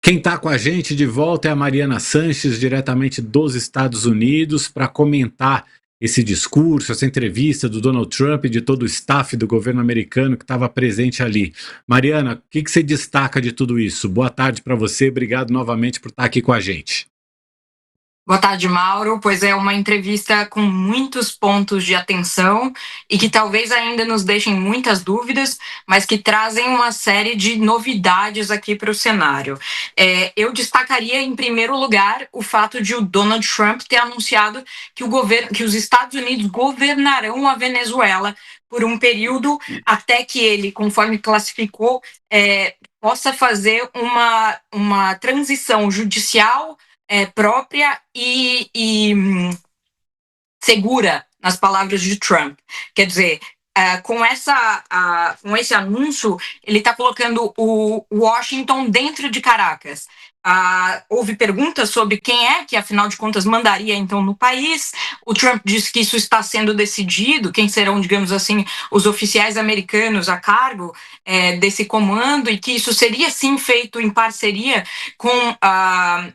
Quem está com a gente de volta é a Mariana Sanches, diretamente dos Estados Unidos, para comentar esse discurso, essa entrevista do Donald Trump e de todo o staff do governo americano que estava presente ali. Mariana, o que você destaca de tudo isso? Boa tarde para você, obrigado novamente por estar aqui com a gente. Boa tarde, Mauro. Pois é, uma entrevista com muitos pontos de atenção e que talvez ainda nos deixem muitas dúvidas, mas que trazem uma série de novidades aqui para o cenário. Eu destacaria, em primeiro lugar, o fato de o Donald Trump ter anunciado que os Estados Unidos governarão a Venezuela por um período até que ele, conforme classificou, possa fazer uma transição judicial própria e segura, nas palavras de Trump. Quer dizer, com esse anúncio, ele está colocando o Washington dentro de Caracas. Houve perguntas sobre quem é que, afinal de contas, mandaria então no país. O Trump disse que isso está sendo decidido, quem serão, digamos assim, os oficiais americanos a cargo desse comando, e que isso seria sim feito em parceria com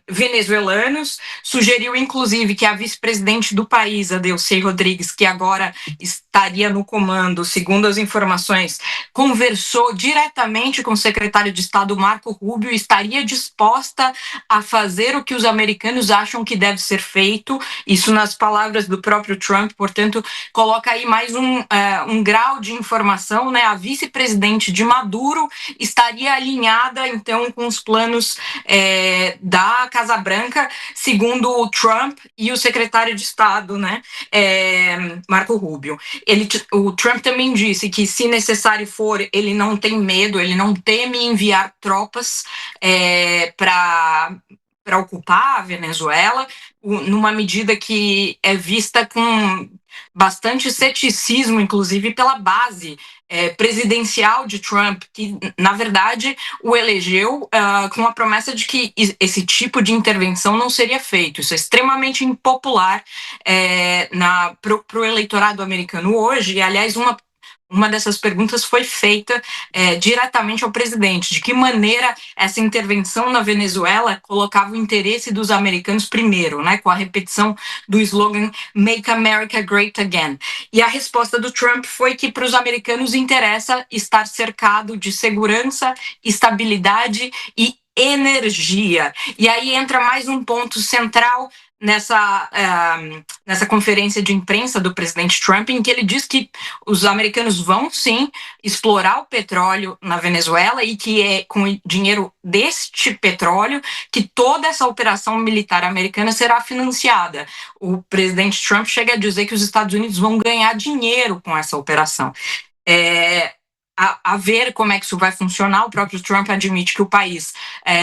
venezuelanos. Sugeriu, inclusive, que a vice-presidente do país, a Delcy Rodrigues, que agora estaria no comando, segundo as informações, conversou diretamente com o secretário de Estado Marco Rubio e estaria disposta a fazer o que os americanos acham que deve ser feito. Isso nas palavras do próprio Trump. Portanto, coloca aí mais um grau de informação, né? A vice-presidente de Maduro estaria alinhada, então, com os planos da Casa Branca, segundo o Trump e o secretário de Estado, né, Marco Rubio. O Trump também disse que, se necessário for, ele não tem medo, ele não teme enviar tropas para ocupar a Venezuela, numa medida que é vista com bastante ceticismo, inclusive pela base presidencial de Trump, que, na verdade, o elegeu com a promessa de que esse tipo de intervenção não seria feito. Isso é extremamente impopular para o eleitorado americano hoje. E, aliás, uma dessas perguntas foi feita diretamente ao presidente: de que maneira essa intervenção na Venezuela colocava o interesse dos americanos primeiro, né, com a repetição do slogan Make America Great Again. E a resposta do Trump foi que para os americanos interessa estar cercado de segurança, estabilidade e energia. E aí entra mais um ponto central nessa conferência de imprensa do presidente Trump, em que ele diz que os americanos vão, sim, explorar o petróleo na Venezuela, e que é com o dinheiro deste petróleo que toda essa operação militar americana será financiada. O presidente Trump chega a dizer que os Estados Unidos vão ganhar dinheiro com essa operação. A ver como é que isso vai funcionar. O próprio Trump admite que o país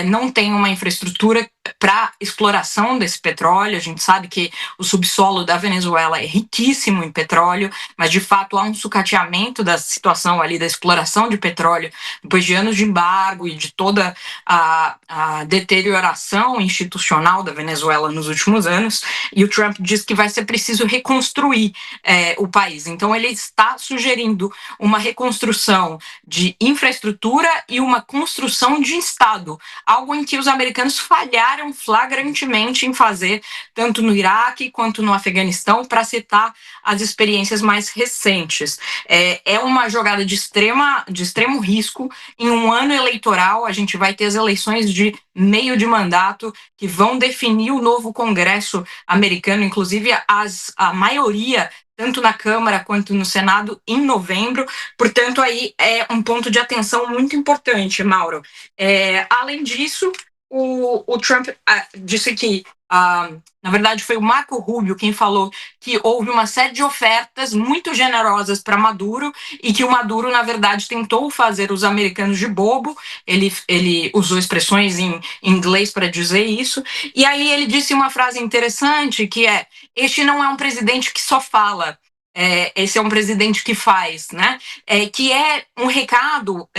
não tem uma infraestrutura para exploração desse petróleo. A gente sabe que o subsolo da Venezuela é riquíssimo em petróleo, mas de fato há um sucateamento da situação ali da exploração de petróleo depois de anos de embargo e de toda a deterioração institucional da Venezuela nos últimos anos. E o Trump diz que vai ser preciso reconstruir o país. Então ele está sugerindo uma reconstrução de infraestrutura e uma construção de Estado, algo em que os americanos falharam flagrantemente em fazer, tanto no Iraque quanto no Afeganistão, para citar as experiências mais recentes. É uma jogada de extremo risco. Em um ano eleitoral, a gente vai ter as eleições de meio de mandato, que vão definir o novo Congresso americano, inclusive a maioria, tanto na Câmara quanto no Senado, em novembro. Portanto, aí é um ponto de atenção muito importante, Mauro. Além disso, o Trump disse que, na verdade, foi o Marco Rubio quem falou que houve uma série de ofertas muito generosas para Maduro, e que o Maduro, na verdade, tentou fazer os americanos de bobo. Ele usou expressões em inglês para dizer isso. E aí ele disse uma frase interessante, que é: este não é um presidente que só fala, esse é um presidente que faz, né? Que é um recado.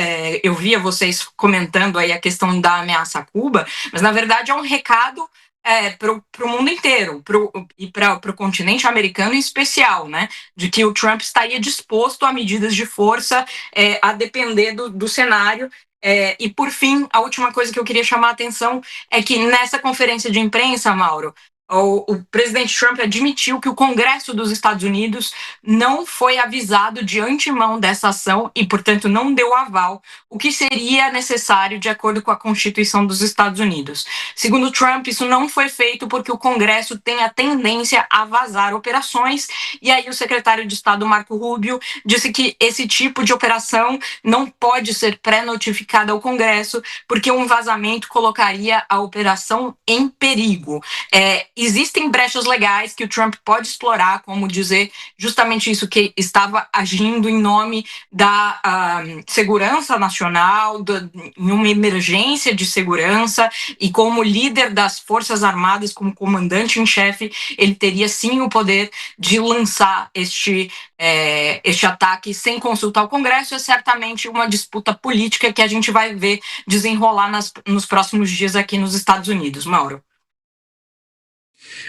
Eu via vocês comentando aí a questão da ameaça a Cuba, mas na verdade é um recado para o mundo inteiro, e para o continente americano em especial, né? De que o Trump estaria disposto a medidas de força, a depender do cenário, E, por fim, a última coisa que eu queria chamar a atenção é que nessa conferência de imprensa, Mauro, o presidente Trump admitiu que o Congresso dos Estados Unidos não foi avisado de antemão dessa ação e, portanto, não deu aval, o que seria necessário de acordo com a Constituição dos Estados Unidos. Segundo Trump, isso não foi feito porque o Congresso tem a tendência a vazar operações, e aí o secretário de Estado, Marco Rubio, disse que esse tipo de operação não pode ser pré-notificada ao Congresso, porque um vazamento colocaria a operação em perigo. Existem brechas legais que o Trump pode explorar, como dizer justamente isso, que estava agindo em nome da segurança nacional, em uma emergência de segurança, e como líder das Forças Armadas, como comandante em chefe, ele teria sim o poder de lançar este ataque sem consultar o Congresso. É certamente uma disputa política que a gente vai ver desenrolar nos próximos dias aqui nos Estados Unidos. Mauro.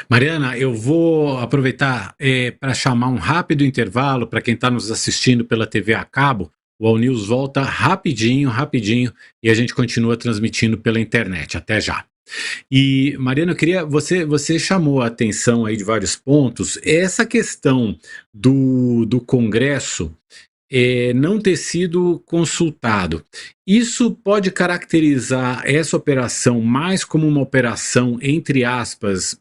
Mariana, eu vou aproveitar para chamar um rápido intervalo para quem está nos assistindo pela TV a cabo. O All News volta rapidinho, rapidinho, e a gente continua transmitindo pela internet. Até já. E, Mariana, eu queria. Você chamou a atenção aí de vários pontos. Essa questão do Congresso não ter sido consultado. Isso pode caracterizar essa operação mais como uma operação, entre aspas,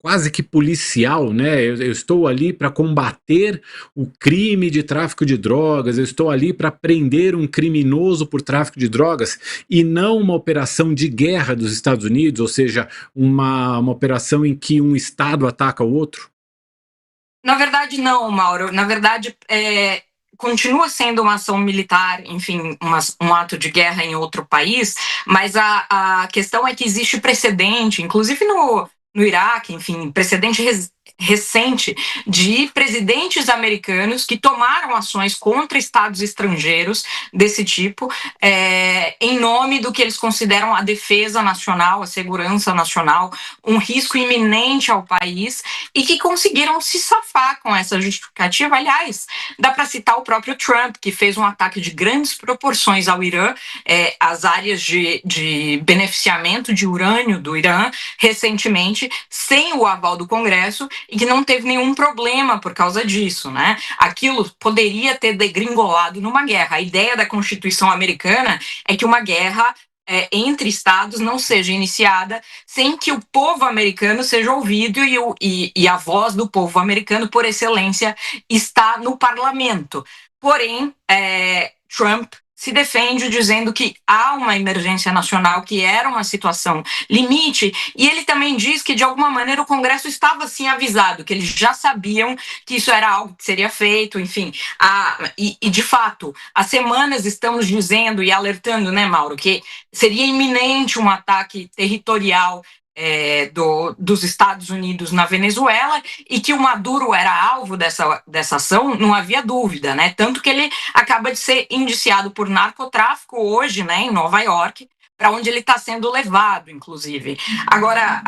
quase que policial, né? Eu estou ali para combater o crime de tráfico de drogas, eu estou ali para prender um criminoso por tráfico de drogas, e não uma operação de guerra dos Estados Unidos, ou seja, uma operação em que um Estado ataca o outro? Na verdade, não, Mauro. Na verdade, continua sendo uma ação militar, enfim, um ato de guerra em outro país, mas a questão é que existe precedente, inclusive no Iraque, enfim, precedente recente de presidentes americanos que tomaram ações contra estados estrangeiros desse tipo, em nome do que eles consideram a defesa nacional, a segurança nacional, um risco iminente ao país, e que conseguiram se safar com essa justificativa. Aliás, dá para citar o próprio Trump, que fez um ataque de grandes proporções ao Irã, às áreas de beneficiamento de urânio do Irã, recentemente, sem o aval do Congresso, e que não teve nenhum problema por causa disso, né? Aquilo poderia ter degringolado numa guerra. A ideia da Constituição americana é que uma guerra entre estados não seja iniciada sem que o povo americano seja ouvido, e a voz do povo americano, por excelência, está no parlamento. Porém, Trump se defende dizendo que há uma emergência nacional, que era uma situação limite, e ele também diz que, de alguma maneira, o Congresso estava, sim, avisado, que eles já sabiam que isso era algo que seria feito, enfim. E de fato, há semanas estamos dizendo e alertando, né, Mauro, que seria iminente um ataque territorial dos Estados Unidos na Venezuela, e que o Maduro era alvo dessa ação, não havia dúvida, né? Tanto que ele acaba de ser indiciado por narcotráfico hoje, né, em Nova York, para onde ele está sendo levado, inclusive. Agora,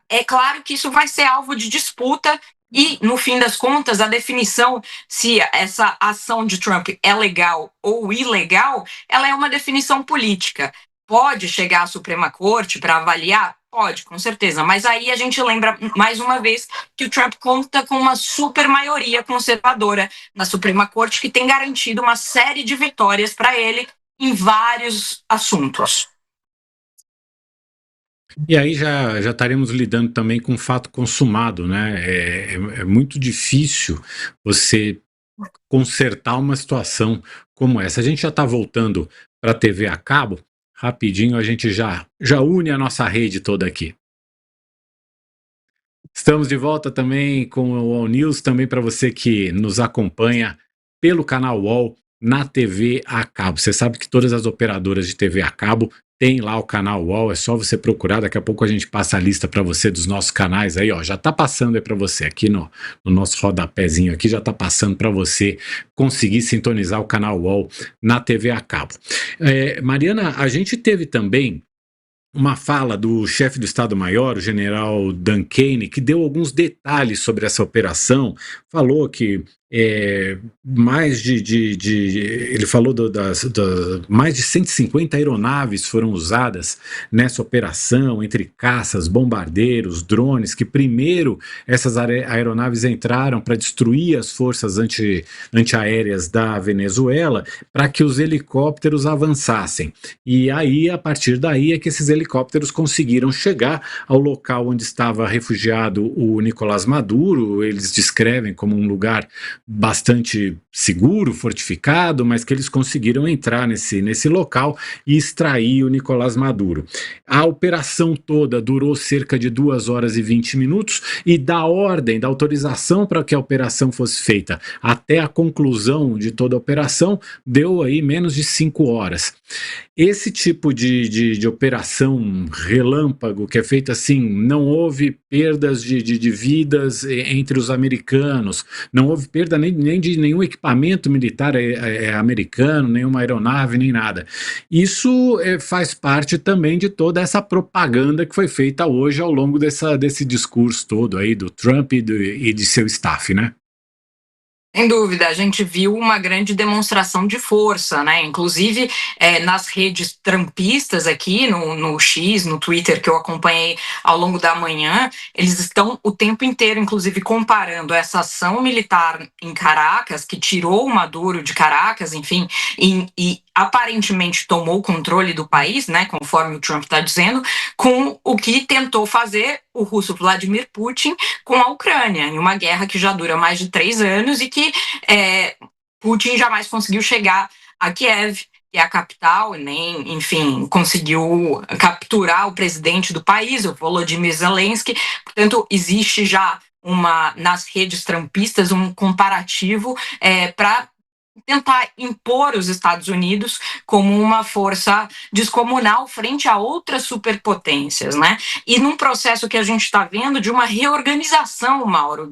é claro que isso vai ser alvo de disputa, e, no fim das contas, a definição se essa ação de Trump é legal ou ilegal, ela é uma definição política. Pode chegar à Suprema Corte para avaliar? Pode, com certeza. Mas aí a gente lembra, mais uma vez, que o Trump conta com uma super maioria conservadora na Suprema Corte, que tem garantido uma série de vitórias para ele em vários assuntos. E aí já estaremos lidando também com o fato consumado, né? É muito difícil você consertar uma situação como essa. A gente já está voltando para a TV a cabo. Rapidinho a gente já une a nossa rede toda aqui. Estamos de volta também com o All News, também para você que nos acompanha pelo canal UOL na TV a cabo. Você sabe que todas as operadoras de TV a cabo têm lá o canal UOL, é só você procurar, daqui a pouco a gente passa a lista para você dos nossos canais aí, ó, já tá passando aí para você, aqui no nosso rodapézinho aqui, já tá passando para você conseguir sintonizar o canal UOL na TV a cabo. Mariana, a gente teve também uma fala do chefe do Estado-Maior, o general Dan Kane, que deu alguns detalhes sobre essa operação, falou que mais ele falou mais de 150 aeronaves foram usadas nessa operação, entre caças, bombardeiros, drones, que primeiro essas aeronaves entraram para destruir as forças antiaéreas da Venezuela, para que os helicópteros avançassem. E aí, a partir daí, é que esses helicópteros conseguiram chegar ao local onde estava refugiado o Nicolás Maduro. Eles descrevem como um lugar bastante seguro, fortificado, mas que eles conseguiram entrar nesse local e extrair o Nicolás Maduro. A operação toda durou cerca de 2 horas e 20 minutos, e da autorização para que a operação fosse feita até a conclusão de toda a operação, deu aí menos de 5 horas. Esse tipo de operação relâmpago que é feita assim, não houve perdas de vidas entre os americanos, não houve perda nem de nenhum equipamento militar americano, nenhuma aeronave, nem nada. Isso faz parte também de toda essa propaganda que foi feita hoje ao longo desse discurso todo aí do Trump e de seu staff, né? Sem dúvida, a gente viu uma grande demonstração de força, né? Inclusive nas redes trumpistas aqui, no X, no Twitter, que eu acompanhei ao longo da manhã, eles estão o tempo inteiro, inclusive, comparando essa ação militar em Caracas, que tirou o Maduro de Caracas, enfim, e aparentemente tomou o controle do país, né? Conforme o Trump está dizendo, com o que tentou fazer o russo Vladimir Putin com a Ucrânia, em uma guerra que já dura mais de 3 anos e que Putin jamais conseguiu chegar a Kiev, que é a capital, nem, enfim, conseguiu capturar o presidente do país, o Volodymyr Zelensky. Portanto, existe já nas redes trumpistas um comparativo para tentar impor os Estados Unidos como uma força descomunal frente a outras superpotências, né? E num processo que a gente está vendo de uma reorganização, Mauro,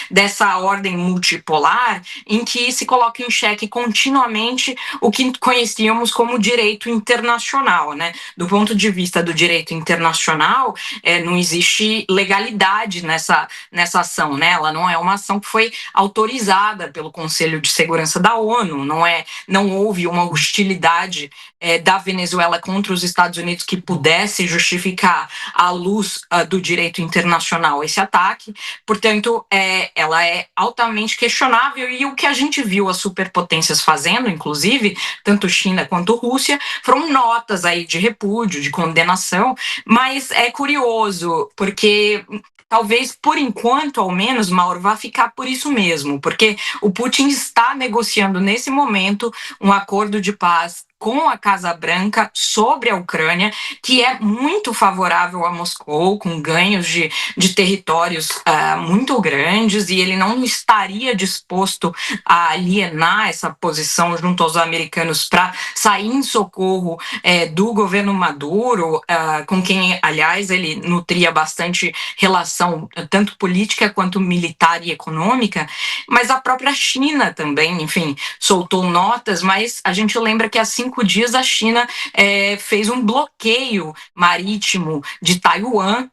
dessa ordem multipolar, em que se coloca em xeque continuamente o que conhecíamos como direito internacional, né? Do ponto de vista do direito internacional, não existe legalidade nessa ação, né? Ela não é uma ação que foi autorizada pelo Conselho de Segurança da ONU, não houve uma hostilidade da Venezuela contra os Estados Unidos que pudesse justificar, à luz do direito internacional, esse ataque. Portanto, ela é altamente questionável, e o que a gente viu as superpotências fazendo, inclusive, tanto China quanto Rússia, foram notas aí de repúdio, de condenação, mas é curioso, porque talvez, por enquanto, ao menos, Mauro, vá ficar por isso mesmo, porque o Putin está negociando nesse momento um acordo de paz com a Casa Branca sobre a Ucrânia, que é muito favorável a Moscou, com ganhos de territórios muito grandes, e ele não estaria disposto a alienar essa posição junto aos americanos para sair em socorro do governo Maduro, com quem, aliás, ele nutria bastante relação, tanto política quanto militar e econômica. Mas a própria China também, enfim, soltou notas, mas a gente lembra que há 5 dias a China fez um bloqueio marítimo de Taiwan,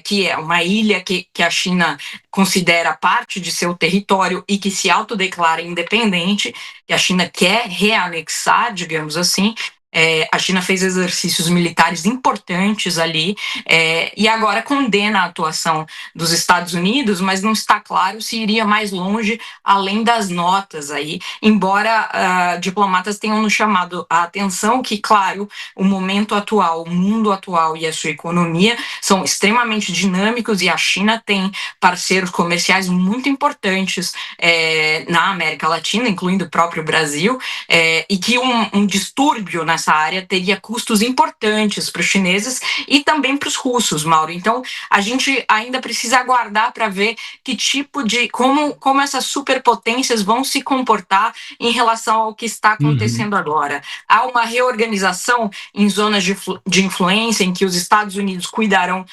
que é uma ilha que a China considera parte de seu território e que se autodeclara independente, que a China quer reanexar, digamos assim. A China fez exercícios militares importantes ali, e agora condena a atuação dos Estados Unidos, mas não está claro se iria mais longe além das notas aí, embora diplomatas tenham nos chamado a atenção que, claro, o momento atual, o mundo atual e a sua economia são extremamente dinâmicos, e a China tem parceiros comerciais muito importantes na América Latina, incluindo o próprio Brasil, e que um distúrbio nessa área teria custos importantes para os chineses e também para os russos, Mauro. Então, a gente ainda precisa aguardar para ver que tipo de como essas superpotências vão se comportar em relação ao que está acontecendo agora. Há uma reorganização em zonas de influência em que os Estados Unidos cuidarão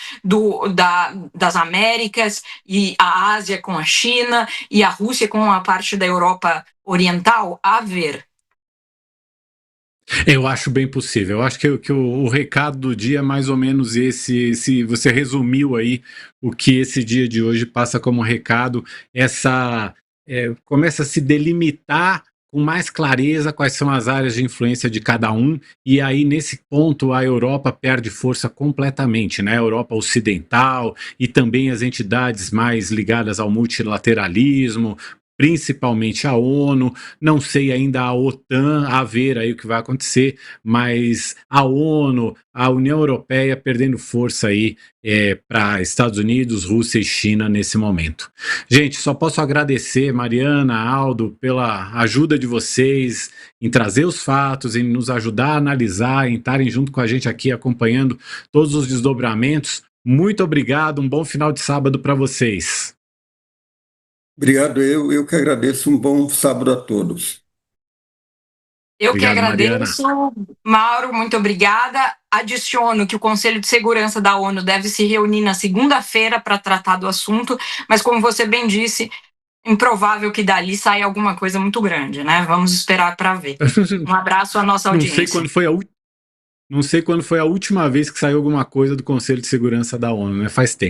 das Américas, e a Ásia com a China, e a Rússia com a parte da Europa Oriental. A ver. Eu acho bem possível. Eu acho que o recado do dia é mais ou menos esse. Se você resumiu aí o que esse dia de hoje passa como recado, essa começa a se delimitar com mais clareza quais são as áreas de influência de cada um, e aí nesse ponto a Europa perde força completamente, né? A Europa Ocidental e também as entidades mais ligadas ao multilateralismo, principalmente a ONU, não sei ainda a OTAN, a ver aí o que vai acontecer, mas a ONU, a União Europeia perdendo força aí para Estados Unidos, Rússia e China nesse momento. Gente, só posso agradecer, Mariana, Aldo, pela ajuda de vocês em trazer os fatos, em nos ajudar a analisar, em estarem junto com a gente aqui acompanhando todos os desdobramentos. Muito obrigado, um bom final de sábado para vocês. Obrigado, eu que agradeço. Um bom sábado a todos. Eu Obrigado, que agradeço, Mariana. Mauro, muito obrigada. Adiciono que o Conselho de Segurança da ONU deve se reunir na segunda-feira para tratar do assunto, mas como você bem disse, improvável que dali saia alguma coisa muito grande, né? Vamos esperar para ver. Um abraço à nossa audiência. Não sei quando foi a última vez que saiu alguma coisa do Conselho de Segurança da ONU, né? Faz tempo.